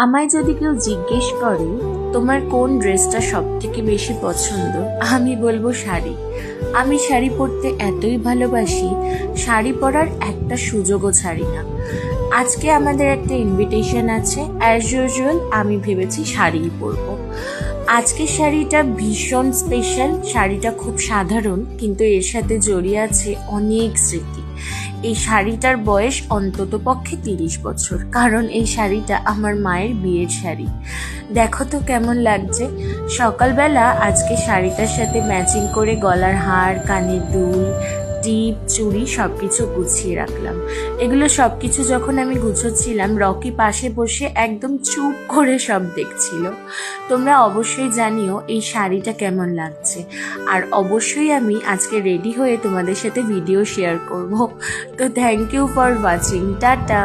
আমায় যদি কেউ জিজ্ঞেস করে তোমার কোন ড্রেসটা সব থেকে বেশি পছন্দ, আমি বলবো শাড়ি। আমি শাড়ি পরতে এতই ভালোবাসি, শাড়ি পরার একটা সুযোগও ছাড়ি না। আজকে আমাদের একটা ইনভিটেশন আছে, অ্যাজ ইউজুয়াল আমি ভেবেছি শাড়িই পরবো। আজকের শাড়িটা ভীষণ স্পেশাল। শাড়িটা খুব সাধারণ, কিন্তু এর সাথে জড়িয়ে আছে অনেক স্মৃতি। এই শাড়িটার বয়স অন্তত পক্ষে 30 বছর, কারণ এই শাড়িটা আমার মায়ের বিয়ের শাড়ি। দেখো তো কেমন লাগছে। সকালবেলা আজকে শাড়িটার সাথে ম্যাচিং করে গলার হার, কানের দুল, টিপ, চুড়ি সবকিছু গুছিয়ে রাখলাম। এগুলো সবকিছু যখন আমি গুছোচ্ছিলাম, রকি পাশে বসে একদম চুপ করে সব দেখছিল। তোমরা অবশ্যই জানিও এই শাড়িটা কেমন লাগছে, আর অবশ্যই আমি আজকে রেডি হয়ে তোমাদের সাথে ভিডিও শেয়ার করব। তো thank you for watching, tata.